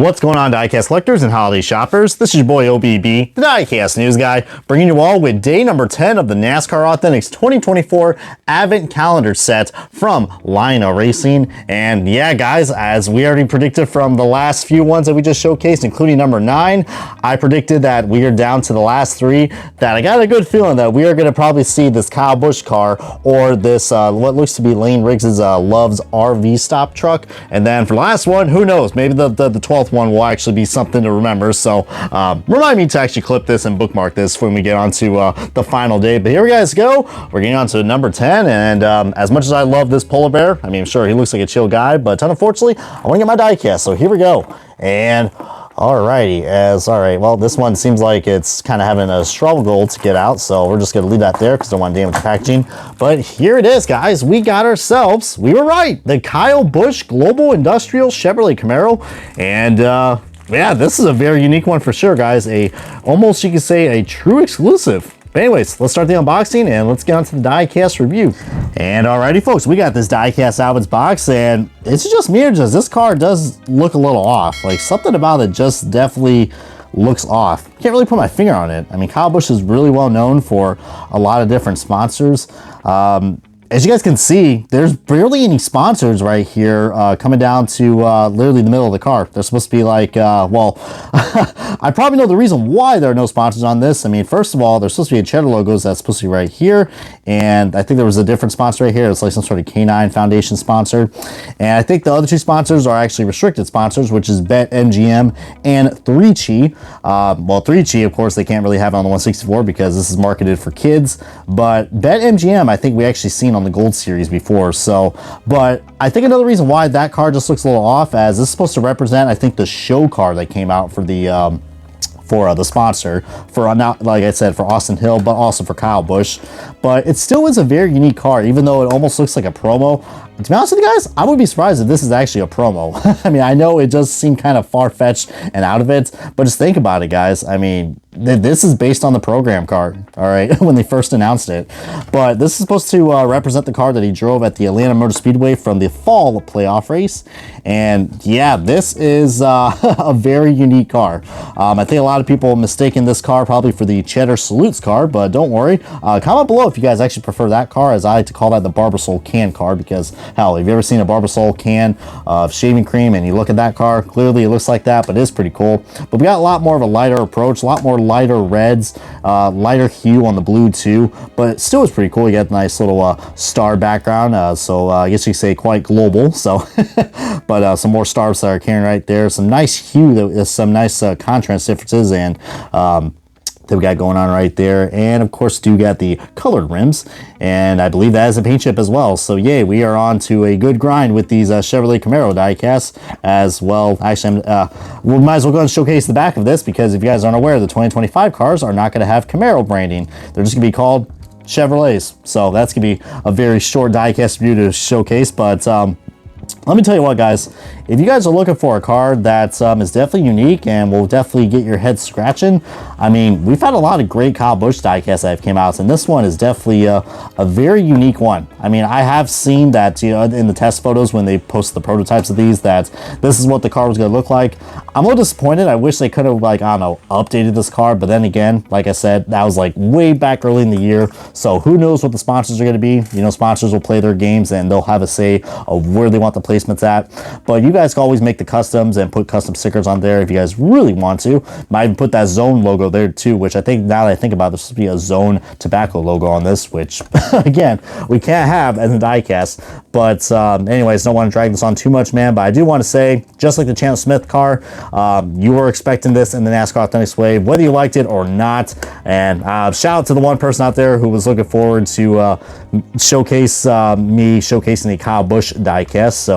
What's going on, diecast collectors and holiday shoppers? This is your boy OBB, the diecast news guy, bringing you all with day number 10 of the NASCAR Authentics 2024 Advent Calendar set from Lionel Racing. And yeah, guys, as we already predicted from the last few ones that we just showcased, including number 9, I predicted that we are down to the last 3, that I got a good feeling that we are going to probably see this Kyle Busch car or this what looks to be Lane Riggs' Love's RV stop truck. And then for the last one, who knows, maybe the 12th one will actually be something to remember. So remind me to actually clip this and bookmark this when we get on to the final day. But here we guys go. We're getting on to number 10, and as much as I love this polar bear, I mean, sure, he looks like a chill guy, but unfortunately I want to get my die cast. So here we go. And alrighty, alright, well, this one seems like it's kind of having a struggle to get out, so we're just going to leave that there because I don't want to damage the packaging. But here it is, guys. We got ourselves, we were right, the Kyle Busch Global Industrial Chevrolet Camaro. And yeah, this is a very unique one for sure, guys. Almost, you could say, a true exclusive. But anyways, let's start the unboxing and let's get on to the diecast review. And alrighty, folks, we got this diecast out of its box, and it's just me or just this car does look a little off. Like, something about it just definitely looks off. Can't really put my finger on it. I mean, Kyle Busch is really well known for a lot of different sponsors. As you guys can see, there's barely any sponsors right here coming down to literally the middle of the car. They're supposed to be like, well, I probably know the reason why there are no sponsors on this. I mean, first of all, there's supposed to be a Cheddar logos that's supposed to be right here. And I think there was a different sponsor right here. It's like some sort of Canine Foundation sponsor. And I think the other 2 sponsors are actually restricted sponsors, which is BetMGM and 3Chi. Well, 3Chi, of course, they can't really have it on the 164 because this is marketed for kids. But BetMGM, I think we actually seen on the Gold Series before. So, but I think another reason why that car just looks a little off, as this is supposed to represent, I think, the show car that came out for the sponsor, for not, like I said, for Austin Hill, but also for Kyle Busch. But it still is a very unique car, even though it almost looks like a promo. To be honest with you guys, I would be surprised if this is actually a promo. I mean, I know it does seem kind of far-fetched and out of it, but just think about it, guys. I mean, this is based on the program car, all right, when they first announced it. But this is supposed to represent the car that he drove at the Atlanta Motor Speedway from the fall playoff race. And yeah, this is a very unique car. I think a lot of people mistaken this car probably for the Cheddar Salutes car, but don't worry. Comment below if you guys actually prefer that car, as I like to call that the Barbasol can car, because hell, have you ever seen a Barbasol can of shaving cream and you look at that car, clearly it looks like that, but it is pretty cool. But we got a lot more of a lighter approach, a lot more lighter reds, lighter hue on the blue too, but still is pretty cool. You got a nice little star background, so I guess you could say quite global. So but some more stars that are carrying right there, some nice hue, some nice contrast differences, and that we got going on right there. And of course, do got the colored rims, and I believe that is a paint chip as well. So yay, we are on to a good grind with these Chevrolet Camaro diecasts as well. Actually, we might as well go and showcase the back of this, because if you guys aren't aware, the 2025 cars are not going to have Camaro branding. They're just going to be called Chevrolets. So that's going to be a very short diecast review to showcase, but let me tell you what, guys, if you guys are looking for a car that is definitely unique and will definitely get your head scratching, I mean, we've had a lot of great Kyle Busch diecasts that have came out, and this one is definitely a very unique one. I mean, I have seen that, you know, in the test photos when they post the prototypes of these, that this is what the car was going to look like. I'm a little disappointed. I wish they could have, like, I don't know, updated this car, but then again, like I said, that was like way back early in the year, so who knows what the sponsors are going to be. You know, sponsors will play their games and they'll have a say of where they want the placements at. But you guys can always make the customs and put custom stickers on there if you guys really want to. Might even put that Zone logo there too, which I think, now that I think about it, there's supposed to be a Zone tobacco logo on this, which again, we can't have as a diecast. But anyways, don't want to drag this on too much, man, but I do want to say, just like the Chandler Smith car, you were expecting this in the NASCAR Authentics way, whether you liked it or not. And shout out to the one person out there who was looking forward to showcase me showcasing the Kyle Busch diecast. So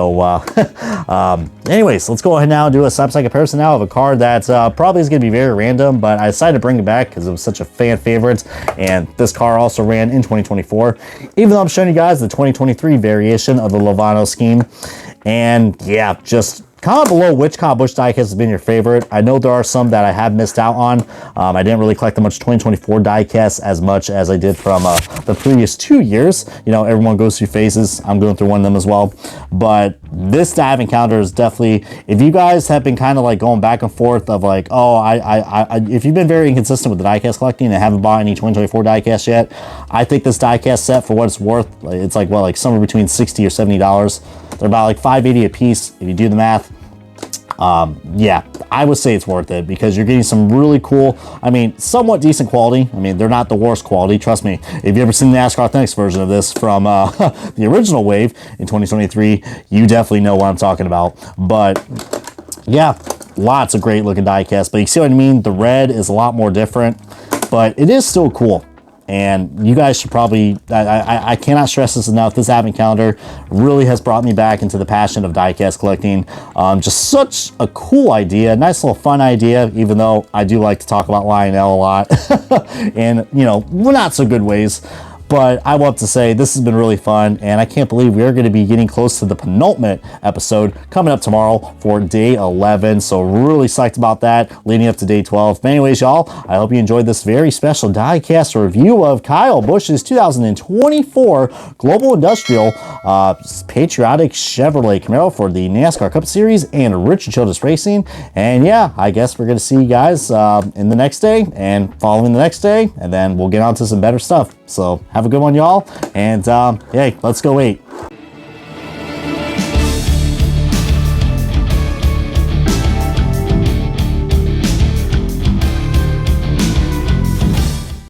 anyways, let's go ahead now and do a side-by-side comparison now of a car that probably is going to be very random, but I decided to bring it back because it was such a fan favorite, and this car also ran in 2024, even though I'm showing you guys the 2023 variation of the Lovano scheme. And yeah, just comment below which Kyle Busch diecast has been your favorite. I know there are some that I have missed out on. I didn't really collect that much 2024 diecasts as much as I did from the previous 2 years. You know, everyone goes through phases. I'm going through one of them as well. But this diamond counter is definitely, if you guys have been kind of like going back and forth of like, oh, if you've been very inconsistent with the diecast collecting and haven't bought any 2024 diecast yet, I think this diecast set, for what it's worth, it's like, well, like somewhere between $60 or $70. They're about like $5.80 a piece if you do the math. Yeah, I would say it's worth it because you're getting some really cool, I mean, somewhat decent quality. I mean, they're not the worst quality, trust me. If you ever seen the NASCAR Authentics version of this from the original wave in 2023, you definitely know what I'm talking about. But yeah, lots of great looking diecast. But you see what I mean? The red is a lot more different, but it is still cool. And you guys should probably, I cannot stress this enough, this advent calendar really has brought me back into the passion of diecast collecting. Just such a cool idea, nice little fun idea, even though I do like to talk about Lionel a lot. And, you know, not so good ways. But I want to say this has been really fun, and I can't believe we are going to be getting close to the penultimate episode coming up tomorrow for day 11. So really psyched about that, leading up to day 12. But anyways, y'all, I hope you enjoyed this very special diecast review of Kyle Busch's 2024 Global Industrial Patriotic Chevrolet Camaro for the NASCAR Cup Series and Richard Childress Racing. And yeah, I guess we're going to see you guys in the next day and following the next day, and then we'll get on to some better stuff. So have a good one, y'all, and hey, let's go 8.